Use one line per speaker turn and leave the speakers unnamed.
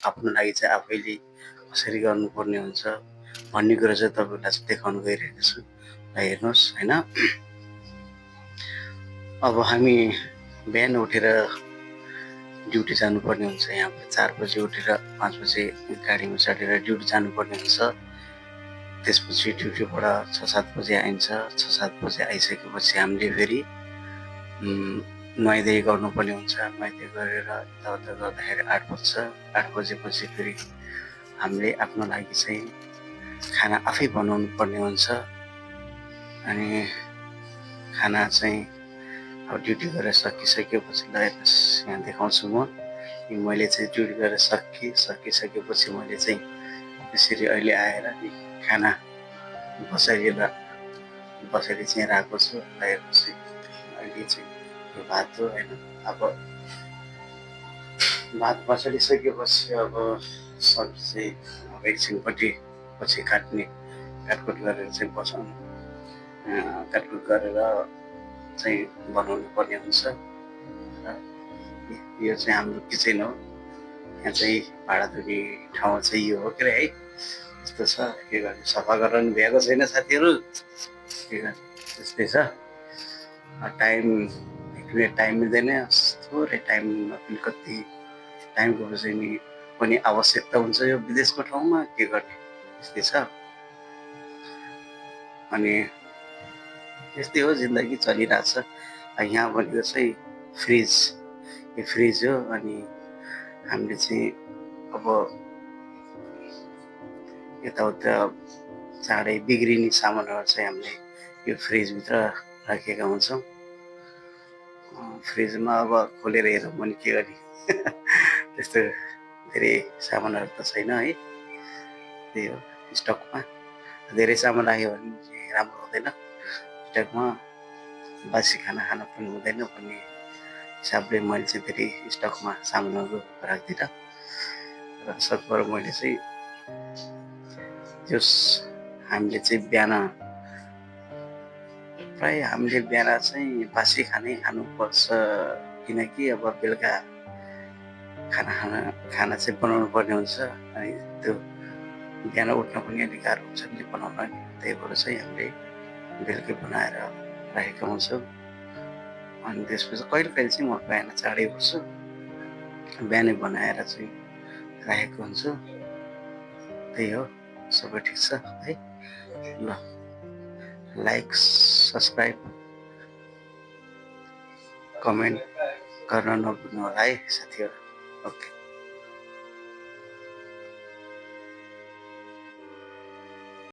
आफ्नो लागि चाहिँ आफैले कसरी गर्नुपर्ने हुन्छ भन्ने कुरा चाहिँ तपाईँलाई चाहिँ देखाउन गइरहेको छु। र हेर्नुहोस् होइन, अब हामी बिहान उठेर ड्युटी जानुपर्ने हुन्छ। यहाँ 4 बजे उठेर 5 बजे गाडीमा चढेर ड्युटी जानुपर्ने हुन्छ। त्यसपछि ड्युटीबाट 6-7 बजे आइन्छ। 6-7 बजे आइसकेपछि हामीले फेरि नुहाइधुवाइ गर्नुपर्ने हुन्छ। नुहाइधुवाइ गरेर यताउता गर्दाखेरि 8 बज्छ। 8 बजेपछि फेरि हामीले आफ्नो लागि चाहिँ खाना आफै बनाउनु पर्ने हुन्छ। अनि खाना चाहिँ अब ड्युटी गरेर सकिसकेपछि ल हेर्नुहोस् यहाँ देखाउँछु म कि मैले चाहिँ ड्युटी गरेर सकिसकेपछि मैले चाहिँ यसरी अहिले आएर नि खाना बसेर चाहिँ राखेको छु। ल हेर्नुहोस् अहिले चाहिँ यो भात हो होइन। अब भात बसालिसकेपछि अब सब्जी चाहिँ अब एकछिनपट्टि पछि काटकुट गरेर चाहिँ बसाउनु, काटकुट गरेर चाहिँ बनाउनु पर्ने हुन्छ। र यो चाहिँ हाम्रो किचन हो। यहाँ चाहिँ भाँडा धुने ठाउँ चाहिँ यो हो के अरे है। यस्तो छ, के गर्ने, सफा गर्न भ्याएको छैन साथीहरू, के गर्ने, त्यस्तै छ। टाइम मिल्दैन, थोरै टाइममा पनि कति टाइमको चाहिँ पनि आवश्यकता हुन्छ यो विदेशको ठाउँमा, के गर्ने, त्यस्तै छ। अनि यस्तै हो, जिन्दगी चलिरहेछ। यहाँ भनेको चाहिँ फ्रिज, यो फ्रिज हो। अनि हामीले चाहिँ अब यताउता चाँडै बिग्रिने सामानहरू चाहिँ हामीले यो फ्रिजभित्र राखेका हुन्छौँ। फ्रिजमा अब खोलेर हेरौँ भने के गर्ने त्यस्तो धेरै सामानहरू त छैन है। त्यही हो, स्टकमा धेरै सामान राख्यो भने राम्रो हुँदैन। स्टकमा बासी खाना खान पनि हुँदैन भन्ने हिसाबले मैले चाहिँ धेरै स्टकमा सामानहरू राख्दिनँ। र सकभर मैले चाहिँ हामीले चाहिँ बिहान प्रायः हामीले बिहान चाहिँ बासी खानै खानुपर्छ, किनकि अब बेलुका खाना चाहिँ बनाउनु पर्ने हुन्छ। अनि त्यो बिहान उठ्न पनि अलिक गाह्रो हुन्छ नि बनाउन, नि त्यही भएर चाहिँ हामीले बेलुकै बनाएर राखेका हुन्छौँ। अनि त्यसपछि कहिले कहिले चाहिँ म बिहान चाँडै उठ्छु, बिहानै बनाएर चाहिँ राखेको हुन्छु। त्यही हो, सबै ठिक छ है। ल, लाइक, सब्सक्राइब, कमेन्ट गर्न नभुल्नु होला है साथीहरू। ओके।